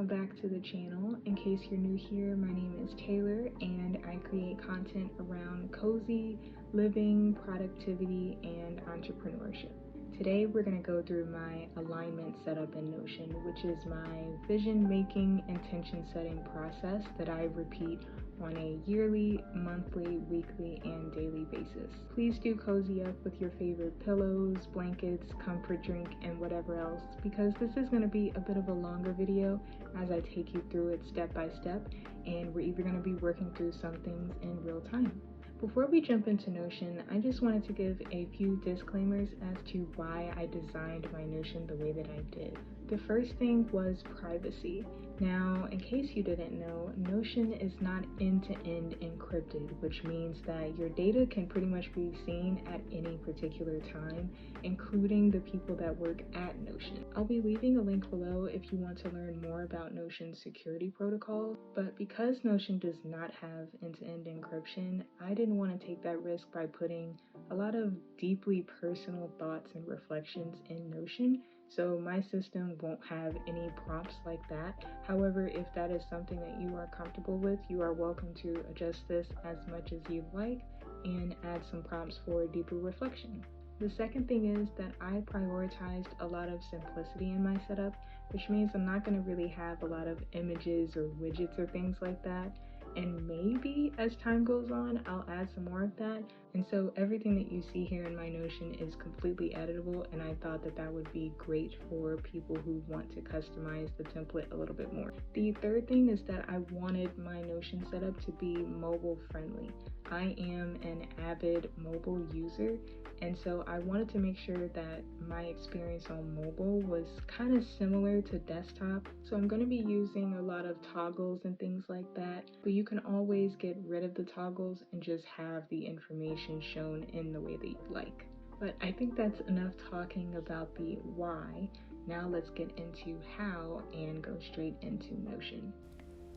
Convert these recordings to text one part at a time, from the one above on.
welcome back to the channel. In case you're new here, my name is Taylor and I create content around cozy living, productivity, and entrepreneurship. Today we're going to go through my alignment setup in Notion, which is my vision making, intention setting process that I repeat on a yearly, monthly, weekly, and daily basis. Please do cozy up with your favorite pillows, blankets, comfort drink, and whatever else, because this is going to be a bit of a longer video as I take you through it step by step, and we're either going to be working through some things in real time. Before we jump into Notion, I just wanted to give a few disclaimers as to why I designed my Notion the way that I did. The first thing was privacy. Now, in case you didn't know, Notion is not end-to-end encrypted, which means that your data can pretty much be seen at any particular time, including the people that work at Notion. I'll be leaving a link below if you want to learn more about Notion's security protocols, but because Notion does not have end-to-end encryption, I didn't want to take that risk by putting a lot of deeply personal thoughts and reflections in Notion. So my system won't have any prompts like that. However, if that is something that you are comfortable with, you are welcome to adjust this as much as you'd like and add some prompts for deeper reflection. The second thing is that I prioritized a lot of simplicity in my setup, which means I'm not going to really have a lot of images or widgets or things like that. And maybe as time goes on, I'll add some more of that. And so everything that you see here in my Notion is completely editable, and I thought that that would be great for people who want to customize the template a little bit more. The third thing is that I wanted my Notion setup to be mobile friendly. I am an avid mobile user, and so I wanted to make sure that my experience on mobile was kind of similar to desktop. So I'm going to be using a lot of toggles and things like that, but you can always get rid of the toggles and just have the information shown in the way that you like. But I think that's enough talking about the why. Now let's get into how and go straight into Notion.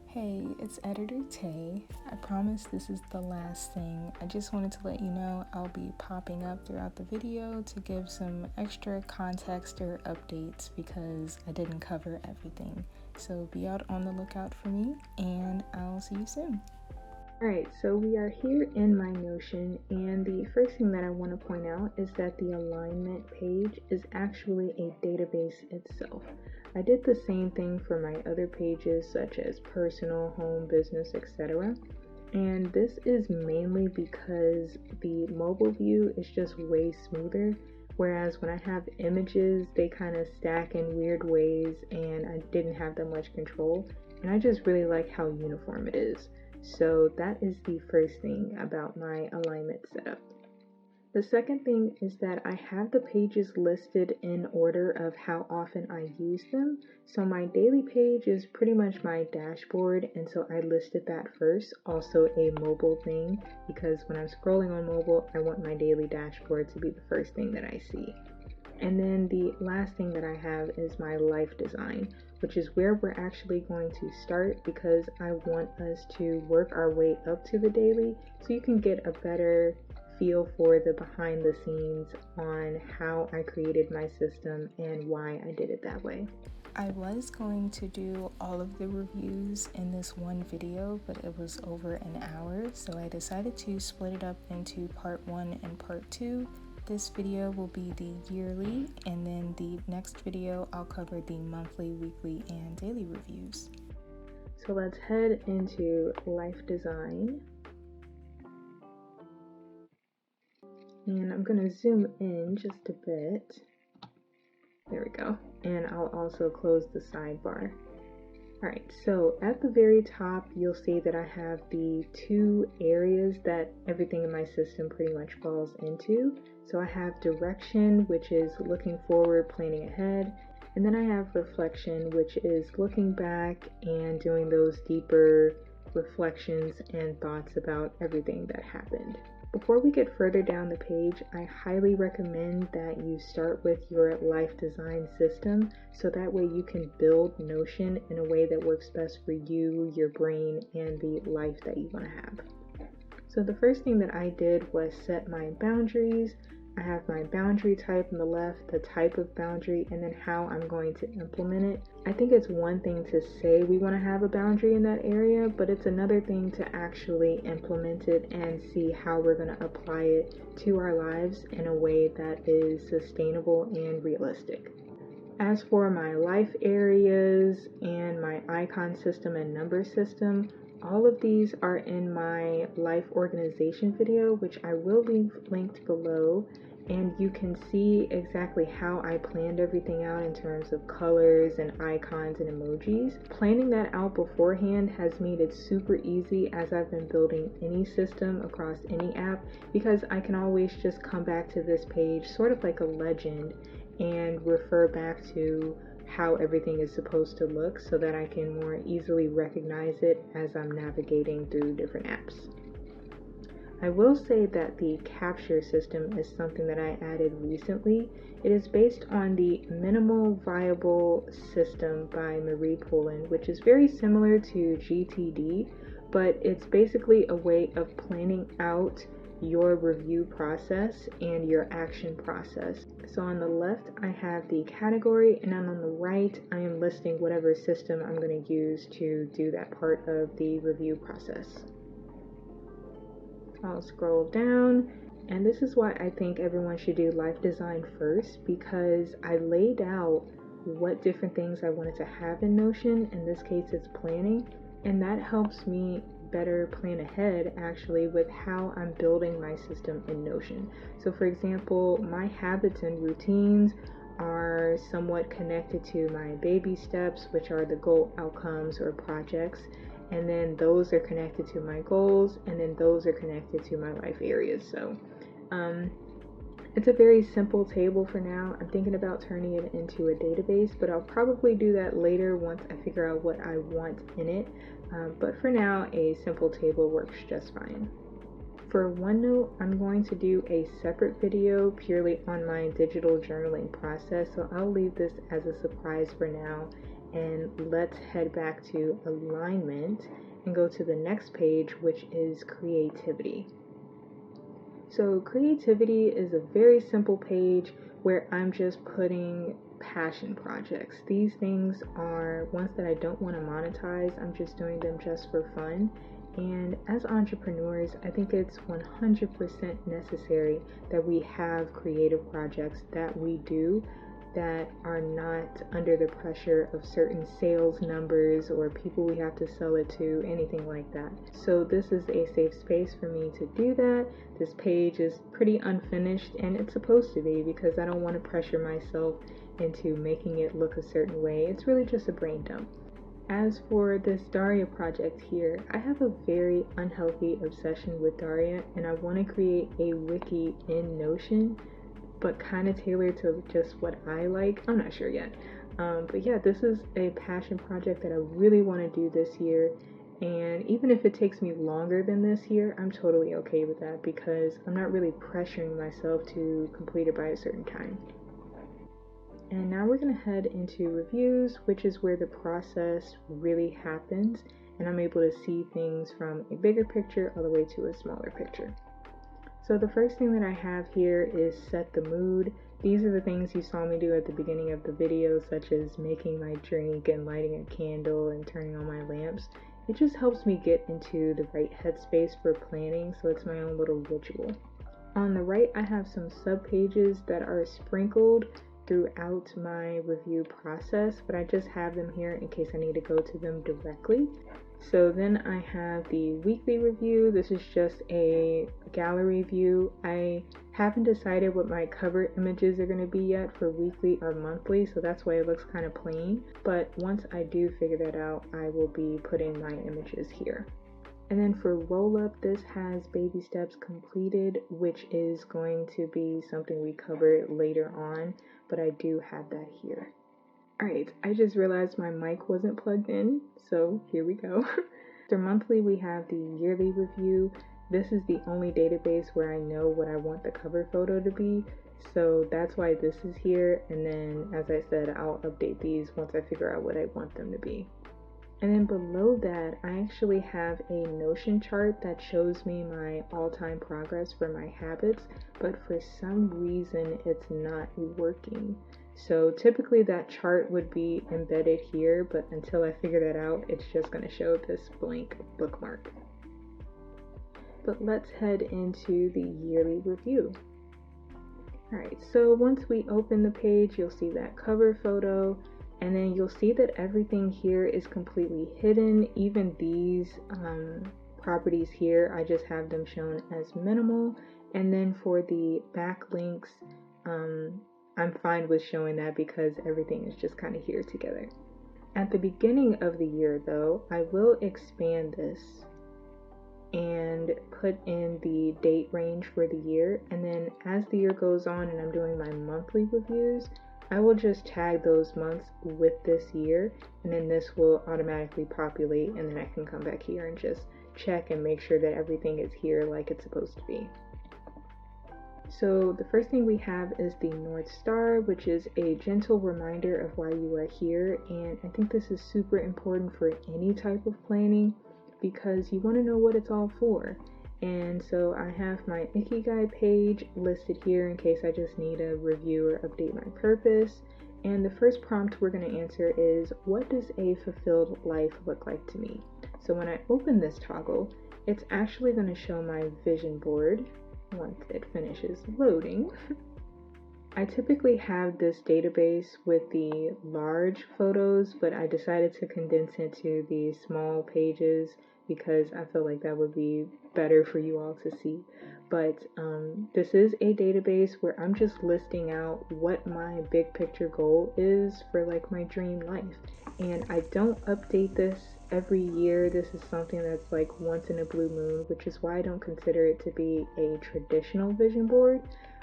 Hey, it's Editor Tay. I promise this is the last thing. I just wanted to let you know I'll be popping up throughout the video to give some extra context or updates because I didn't cover everything. So be out on the lookout for me, and I'll see you soon. Alright, so we are here in my Notion, and the first thing that I want to point out is that the alignment page is actually a database itself. I did the same thing for my other pages such as personal, home, business, etc. And this is mainly because the mobile view is just way smoother, whereas when I have images, they kind of stack in weird ways and I didn't have that much control, and I just really like how uniform it is. So that is the first thing about my alignment setup. The second thing is that I have the pages listed in order of how often I use them. So my daily page is pretty much my dashboard, and so I listed that first. Also a mobile thing, because when I'm scrolling on mobile, I want my daily dashboard to be the first thing that I see. And then the last thing that I have is my life design, which is where we're actually going to start, because I want us to work our way up to the daily so you can get a better feel for the behind the scenes on how I created my system and why I did it that way. I was going to do all of the reviews in this one video, but it was over an hour, so I decided to split it up into part 1 and part 2. This video will be the yearly, and then the next video I'll cover the monthly, weekly, and daily reviews. So let's head into life design. And I'm going to zoom in just a bit. There we go. And I'll also close the sidebar. Alright, so at the very top, you'll see that I have the 2 areas that everything in my system pretty much falls into. So I have direction, which is looking forward, planning ahead. And then I have reflection, which is looking back and doing those deeper reflections and thoughts about everything that happened. Before we get further down the page, I highly recommend that you start with your life design system, so that way you can build Notion in a way that works best for you, your brain, and the life that you want to have. So the first thing that I did was set my boundaries. I have my boundary type on the left, the type of boundary, and then how I'm going to implement it. I think it's one thing to say we want to have a boundary in that area, but it's another thing to actually implement it and see how we're going to apply it to our lives in a way that is sustainable and realistic. As for my life areas and my icon system and number system, all of these are in my life organization video, which I will leave linked below, and you can see exactly how I planned everything out in terms of colors and icons and emojis. Planning that out beforehand has made it super easy as I've been building any system across any app, because I can always just come back to this page sort of like a legend and refer back to how everything is supposed to look so that I can more easily recognize it as I'm navigating through different apps. I will say that the capture system is something that I added recently. It is based on the Minimal Viable System by Marie Poland, which is very similar to GTD, but it's basically a way of planning out your review process and your action process. So on the left, I have the category, and then on the right, I am listing whatever system I'm going to use to do that part of the review process. I'll scroll down, and this is why I think everyone should do life design first, because I laid out what different things I wanted to have in Notion. In this case, it's planning, and that helps me better plan ahead actually with how I'm building my system in Notion. So for example, my habits and routines are somewhat connected to my baby steps, which are the goal outcomes or projects, and then those are connected to my goals, and then those are connected to my life areas. So it's a very simple table for now. I'm thinking about turning it into a database, but I'll probably do that later once I figure out what I want in it. But for now, a simple table works just fine. For OneNote, I'm going to do a separate video purely on my digital journaling process, so I'll leave this as a surprise for now, and let's head back to alignment and go to the next page, which is creativity. So creativity is a very simple page where I'm just putting passion projects. These things are ones that I don't want to monetize. I'm just doing them just for fun. And as entrepreneurs, I think it's 100% necessary that we have creative projects that we do that are not under the pressure of certain sales numbers or people we have to sell it to, anything like that. So this is a safe space for me to do that. This page is pretty unfinished, and it's supposed to be because I don't want to pressure myself into making it look a certain way. It's really just a brain dump. As for this Daria project here, I have a very unhealthy obsession with Daria, and I want to create a wiki in Notion, but kind of tailored to just what I like. I'm not sure yet. But yeah, this is a passion project that I really want to do this year. And even if it takes me longer than this year, I'm totally okay with that because I'm not really pressuring myself to complete it by a certain time. And now we're going to head into reviews, which is where the process really happens. And I'm able to see things from a bigger picture all the way to a smaller picture. So the first thing that I have here is set the mood. These are the things you saw me do at the beginning of the video, such as making my drink and lighting a candle and turning on my lamps. It just helps me get into the right headspace for planning, so it's my own little ritual. On the right, I have some sub-pages that are sprinkled throughout my review process, but I just have them here in case I need to go to them directly. So then I have the weekly review. This is just a gallery view. I haven't decided what my cover images are going to be yet for weekly or monthly, so that's why it looks kind of plain. But once I do figure that out, I will be putting my images here. And then for roll up, this has baby steps completed, which is going to be something we cover later on, but I do have that here. Alright, I just realized my mic wasn't plugged in, so here we go. After monthly, we have the yearly review. This is the only database where I know what I want the cover photo to be, so that's why this is here. And then, as I said, I'll update these once I figure out what I want them to be. And then below that, I actually have a Notion chart that shows me my all-time progress for my habits, but for some reason it's not working. So typically that chart would be embedded here, but until I figure that out, it's just going to show this blank bookmark. But let's head into the yearly review. Alright, so once we open the page, you'll see that cover photo, and then you'll see that everything here is completely hidden. Even these properties here, I just have them shown as minimal. And then for the backlinks, I'm fine with showing that because everything is just kind of here together. At the beginning of the year though, I will expand this and put in the date range for the year, and then as the year goes on and I'm doing my monthly reviews, I will just tag those months with this year, and then this will automatically populate, and then I can come back here and just check and make sure that everything is here like it's supposed to be. So the first thing we have is the North Star, which is a gentle reminder of why you are here, and I think this is super important for any type of planning because you want to know what it's all for. And so I have my Ikigai page listed here in case I just need a review or update my purpose. And the first prompt we're going to answer is, what does a fulfilled life look like to me? So when I open this toggle, it's actually going to show my vision board once it finishes loading. I typically have this database with the large photos, but I decided to condense it to the small pages because I feel like that would be better for you all to see. But this is a database where I'm just listing out what my big picture goal is for like my dream life. And I don't update this every year. This is something that's like once in a blue moon, which is why I don't consider it to be a traditional vision board.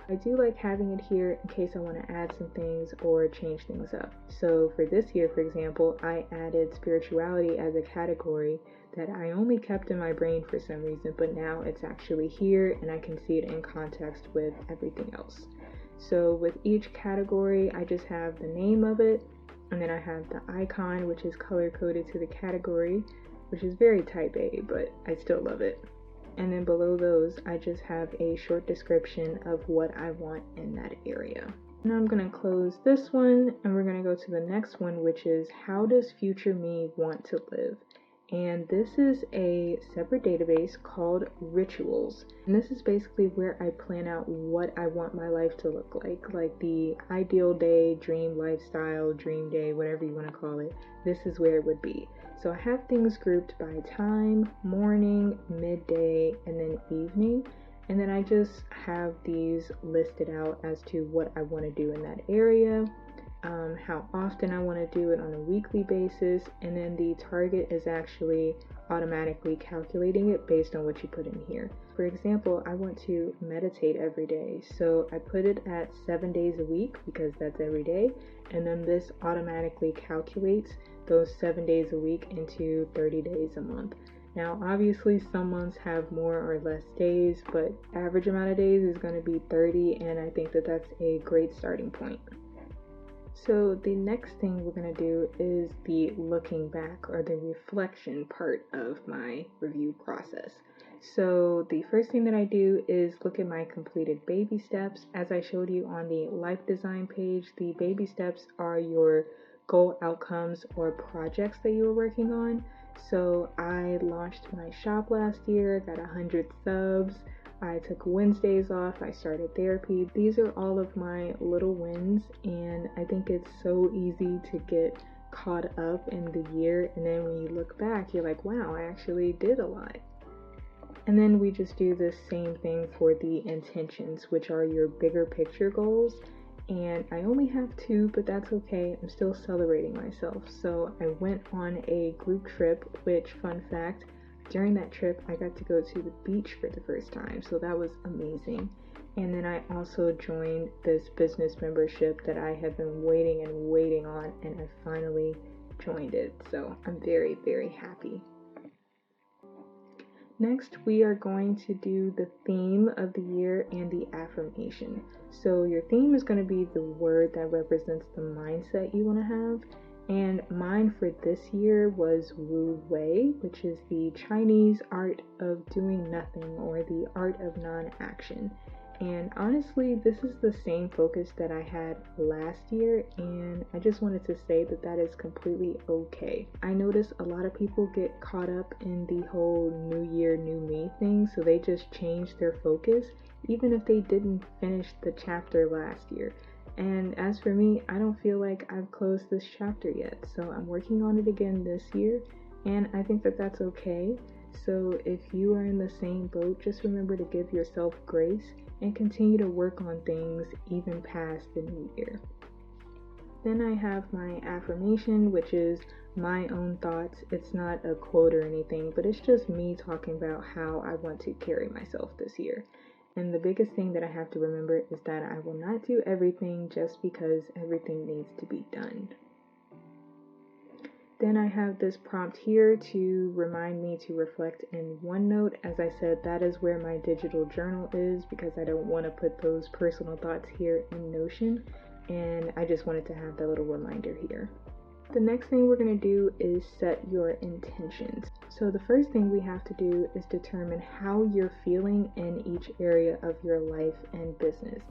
I do like having it here in case I want to add some things or change things up. So for this year, for example, I added spirituality as a category that I only kept in my brain for some reason, but now it's actually here and I can see it in context with everything else. So with each category, I just have the name of it, and then I have the icon, which is color coded to the category, which is very type A, but I still love it. And then below those, I just have a short description of what I want in that area. Now I'm going to close this one and we're going to go to the next one, which is, how does future me want to live? And this is a separate database called Rituals. And this is basically where I plan out what I want my life to look like the ideal day, dream lifestyle, dream day, whatever you want to call it. This is where it would be. So I have things grouped by time, morning, midday, and then evening. And then I just have these listed out as to what I want to do in that area, how often I want to do it on a weekly basis, and then the target is actually automatically calculating it based on what you put in here. For example, I want to meditate every day, so I put it at 7 days a week because that's every day, and then this automatically calculates those 7 days a week into 30 days a month. Now obviously some months have more or less days, but average amount of days is going to be 30, and I think that that's a great starting point. So the next thing we're going to do is the looking back, or the reflection part of my review process. So the first thing that I do is look at my completed baby steps. As I showed you on the life design page, the baby steps are your goal outcomes or projects that you were working on. So I launched my shop last year, got 100 subs. I took Wednesdays off, I started therapy. These are all of my little wins, and I think it's so easy to get caught up in the year, and then when you look back, you're like, wow, I actually did a lot. And then we just do the same thing for the intentions, which are your bigger picture goals. And I only have 2, but that's okay. I'm still celebrating myself. So I went on a group trip, which, fun fact, during that trip, I got to go to the beach for the first time, so that was amazing. And then I also joined this business membership that I have been waiting on, and I finally joined it. So I'm very, very happy. Next, we are going to do the theme of the year and the affirmation. So your theme is going to be the word that represents the mindset you want to have. And mine for this year was Wu Wei, which is the Chinese art of doing nothing, or the art of non-action. And honestly, this is the same focus that I had last year, and I just wanted to say that that is completely okay. I notice a lot of people get caught up in the whole new year, new me thing, so they just change their focus, even if they didn't finish the chapter last year. And as for me, I don't feel like I've closed this chapter yet, so I'm working on it again this year, and I think that that's okay. So if you are in the same boat, just remember to give yourself grace and continue to work on things even past the new year. Then I have my affirmation, which is my own thoughts. It's not a quote or anything, but it's just me talking about how I want to carry myself this year. And the biggest thing that I have to remember is that I will not do everything just because everything needs to be done. Then I have this prompt here to remind me to reflect in OneNote. As I said, that is where my digital journal is because I don't want to put those personal thoughts here in Notion. And I just wanted to have that little reminder here. The next thing we're going to do is set your intentions. So the first thing we have to do is determine how you're feeling in each area of your life and business.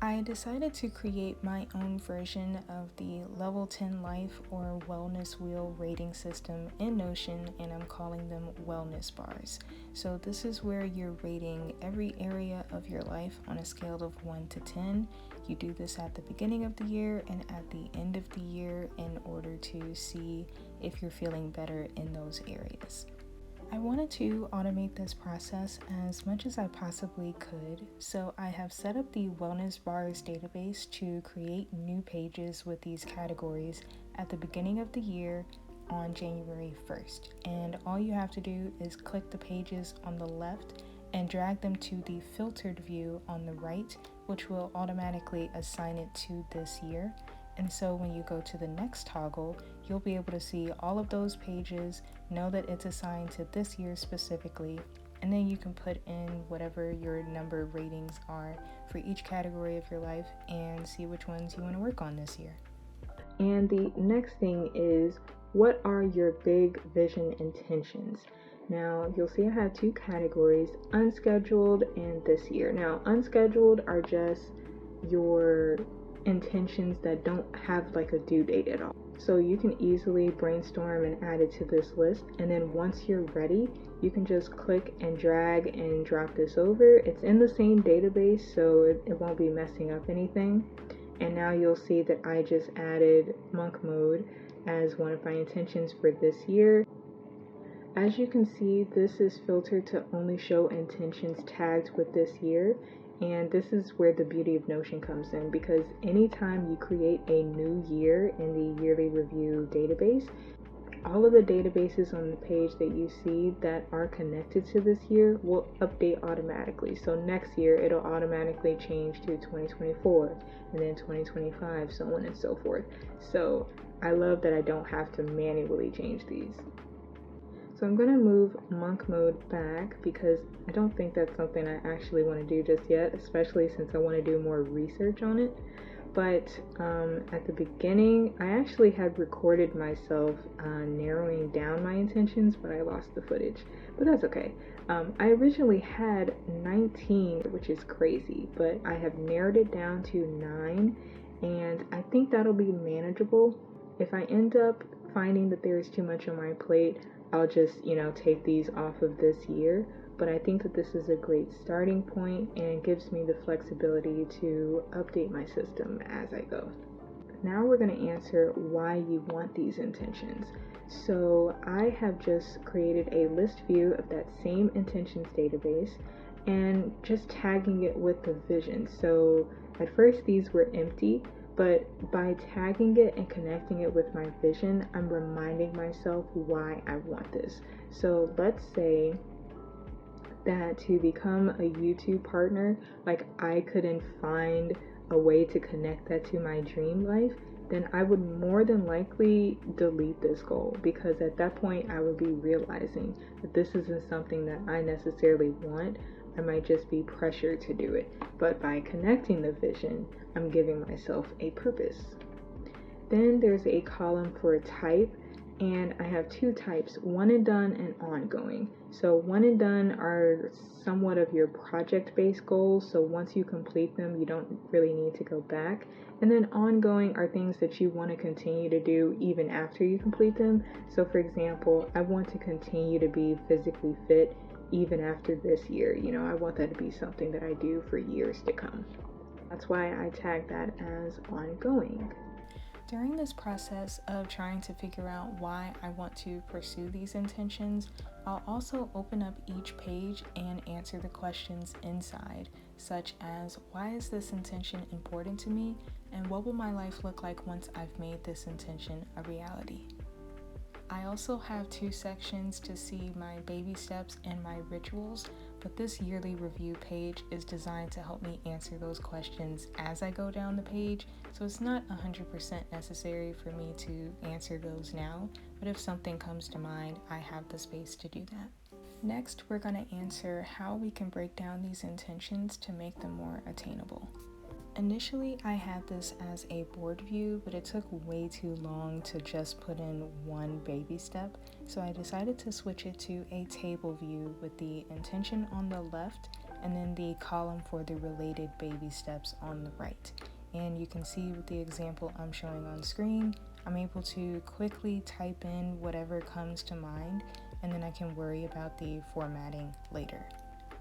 I decided to create my own version of the Level 10 Life or Wellness Wheel rating system in Notion, and I'm calling them wellness bars. So this is where you're rating every area of your life on a scale of 1 to 10. You do this at the beginning of the year and at the end of the year in order to see if you're feeling better in those areas. I wanted to automate this process as much as I possibly could, so I have set up the Wellness Bars database to create new pages with these categories at the beginning of the year on January 1st. And all you have to do is click the pages on the left and drag them to the filtered view on the right, which will automatically assign it to this year. And so when you go to the next toggle, you'll be able to see all of those pages, know that it's assigned to this year specifically, and then you can put in whatever your number ratings are for each category of your life and see which ones you want to work on this year. And the next thing is, what are your big vision intentions? Now, you'll see I have two categories, unscheduled and this year. Now, unscheduled are just your intentions that don't have like a due date at all. So you can easily brainstorm and add it to this list, and then once you're ready, you can just click and drag and drop this over. It's in the same database, so it won't be messing up anything. And now you'll see that I just added monk mode as one of my intentions for this year. As you can see, this is filtered to only show intentions tagged with this year. And this is where the beauty of Notion comes in, because anytime you create a new year in the yearly review database, all of the databases on the page that you see that are connected to this year will update automatically. So next year it'll automatically change to 2024 and then 2025, so on and so forth. So I love that I don't have to manually change these. So I'm going to move monk mode back because I don't think that's something I actually want to do just yet, especially since I want to do more research on it. But at the beginning, I actually had recorded myself narrowing down my intentions, but I lost the footage. But that's okay. I originally had 19, which is crazy, but I have narrowed it down to 9, and I think that'll be manageable. If I end up finding that there's too much on my plate, I'll just, take these off of this year. But I think that this is a great starting point and gives me the flexibility to update my system as I go. Now we're going to answer why you want these intentions. So I have just created a list view of that same intentions database and just tagging it with the vision. So at first these were empty, but by tagging it and connecting it with my vision, I'm reminding myself why I want this. So let's say that to become a YouTube partner, like I couldn't find a way to connect that to my dream life, then I would more than likely delete this goal, because at that point I would be realizing that this isn't something that I necessarily want. I might just be pressured to do it. But by connecting the vision, I'm giving myself a purpose. Then there's a column for type, and I have two types, one and done and ongoing. So one and done are somewhat of your project-based goals, so once you complete them, you don't really need to go back. And then ongoing are things that you want to continue to do even after you complete them. So for example, I want to continue to be physically fit even after this year. I want that to be something that I do for years to come. That's why I tag that as ongoing. During this process of trying to figure out why I want to pursue these intentions, I'll also open up each page and answer the questions inside, such as why is this intention important to me, and what will my life look like once I've made this intention a reality. I also have two sections to see my baby steps and my rituals, but this yearly review page is designed to help me answer those questions as I go down the page, so it's not 100% necessary for me to answer those now, but if something comes to mind, I have the space to do that. Next, we're going to answer how we can break down these intentions to make them more attainable. Initially, I had this as a board view, but it took way too long to just put in one baby step, so I decided to switch it to a table view with the intention on the left and then the column for the related baby steps on the right. And you can see with the example I'm showing on screen, I'm able to quickly type in whatever comes to mind, and then I can worry about the formatting later.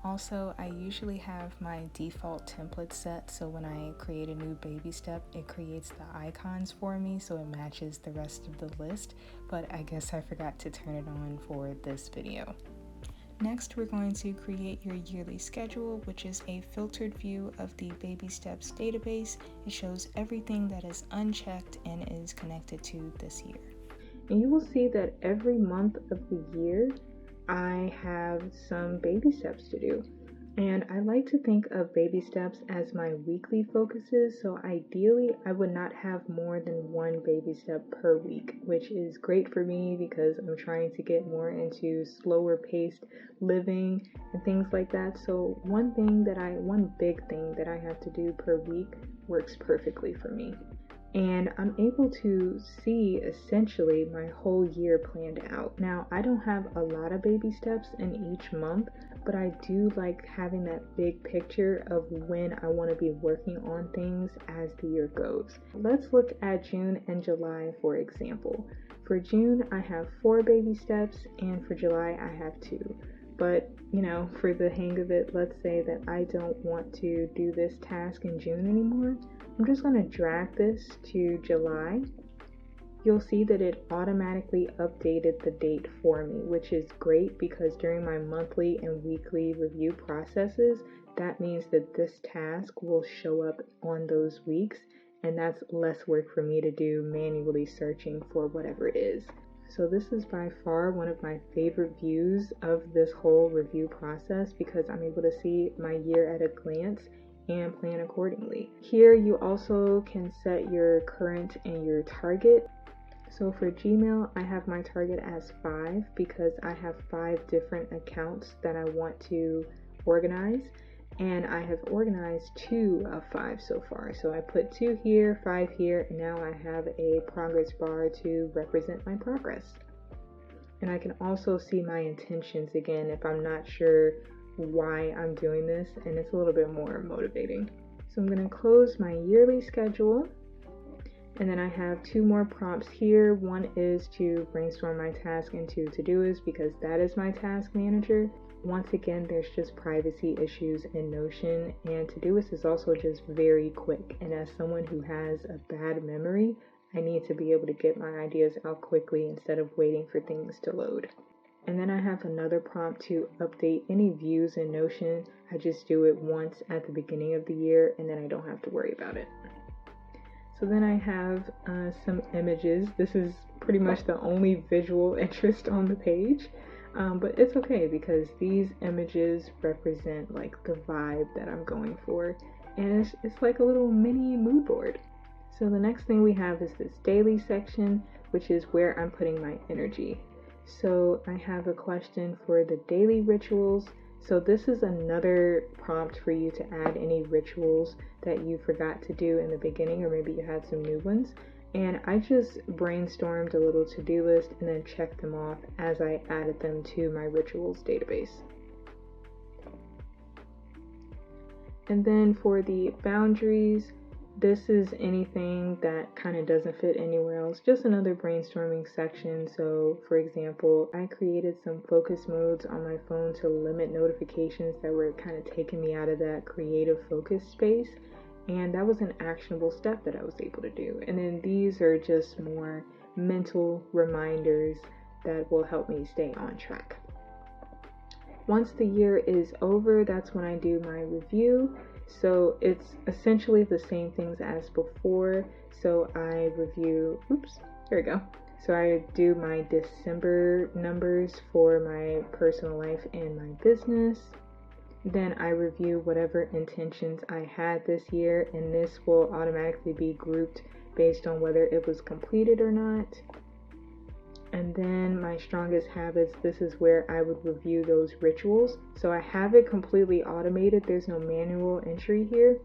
Also, I usually have my default template set, so when I create a new baby step, it creates the icons for me so it matches the rest of the list, but I guess I forgot to turn it on for this video. Next, we're going to create your yearly schedule, which is a filtered view of the baby steps database. It shows everything that is unchecked and is connected to this year. And you will see that every month of the year, I have some baby steps to do. And I like to think of baby steps as my weekly focuses, so ideally I would not have more than one baby step per week, which is great for me because I'm trying to get more into slower paced living and things like that. So one big thing that I have to do per week works perfectly for me. And I'm able to see essentially my whole year planned out. Now, I don't have a lot of baby steps in each month, but I do like having that big picture of when I want to be working on things as the year goes. Let's look at June and July, for example. For June, I have 4 baby steps, and for July, I have 2. But, for the hang of it, let's say that I don't want to do this task in June anymore. I'm just going to drag this to July. You'll see that it automatically updated the date for me, which is great because during my monthly and weekly review processes, that means that this task will show up on those weeks, and that's less work for me to do manually searching for whatever it is. So this is by far one of my favorite views of this whole review process because I'm able to see my year at a glance and plan accordingly. Here you also can set your current and your target. So for Gmail, I have my target as 5 because I have 5 different accounts that I want to organize, and I have organized 2 of 5 so far. So I put 2 here, 5 here, and now I have a progress bar to represent my progress. And I can also see my intentions again if I'm not sure why I'm doing this, and it's a little bit more motivating. So I'm going to close my yearly schedule, and then I have 2 more prompts here. One is to brainstorm my task into Todoist because that is my task manager. Once again, there's just privacy issues in Notion, and Todoist is also just very quick, and as someone who has a bad memory, I need to be able to get my ideas out quickly instead of waiting for things to load. And then I have another prompt to update any views in Notion. I just do it once at the beginning of the year, and then I don't have to worry about it. So then I have some images. This is pretty much the only visual interest on the page, but it's okay because these images represent like the vibe that I'm going for, and it's like a little mini mood board. So the next thing we have is this daily section, which is where I'm putting my energy. So I have a question for the daily rituals. So this is another prompt for you to add any rituals that you forgot to do in the beginning, or maybe you had some new ones. And I just brainstormed a little to-do list and then checked them off as I added them to my rituals database. And then for the boundaries, this is anything that kind of doesn't fit anywhere else, just another brainstorming section. So for example, I created some focus modes on my phone to limit notifications that were kind of taking me out of that creative focus space. And that was an actionable step that I was able to do. And then these are just more mental reminders that will help me stay on track. Once the year is over, that's when I do my review. So it's essentially the same things as before. So I review, here we go. So I do my December numbers for my personal life and my business. Then I review whatever intentions I had this year, and this will automatically be grouped based on whether it was completed or not. And then my strongest habits, this is where I would review those rituals. So I have it completely automated. There's no manual entry here.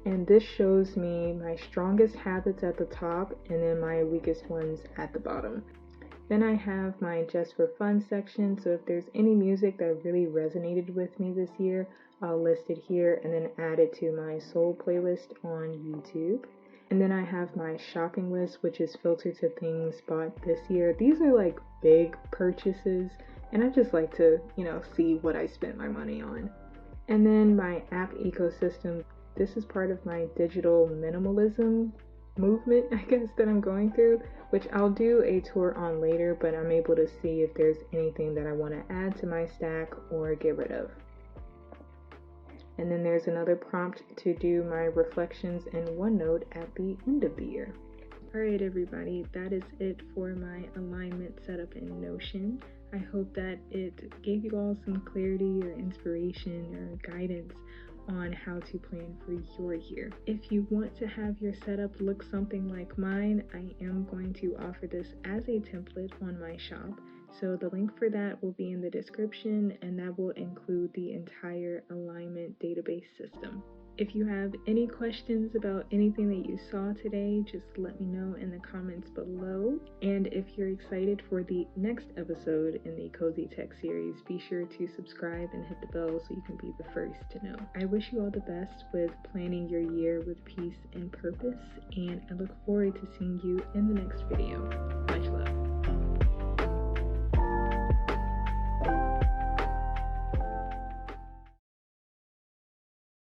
And this shows me my strongest habits at the top and then my weakest ones at the bottom. Then I have my just for fun section. So if there's any music that really resonated with me this year, I'll list it here and then add it to my soul playlist on YouTube. And then I have my shopping list, which is filtered to things bought this year. These are like big purchases, and I just like to, see what I spent my money on. And then my app ecosystem. This is part of my digital minimalism movement, I guess, that I'm going through, which I'll do a tour on later, but I'm able to see if there's anything that I want to add to my stack or get rid of. And then there's another prompt to do my reflections in OneNote at the end of the year. Alright everybody, that is it for my alignment setup in Notion. I hope that it gave you all some clarity or inspiration or guidance on how to plan for your year. If you want to have your setup look something like mine, I am going to offer this as a template on my shop. So the link for that will be in the description, and that will include the entire alignment database system. If you have any questions about anything that you saw today, just let me know in the comments below. And if you're excited for the next episode in the Cozy Tech series, be sure to subscribe and hit the bell so you can be the first to know. I wish you all the best with planning your year with peace and purpose, and I look forward to seeing you in the next video. Much love.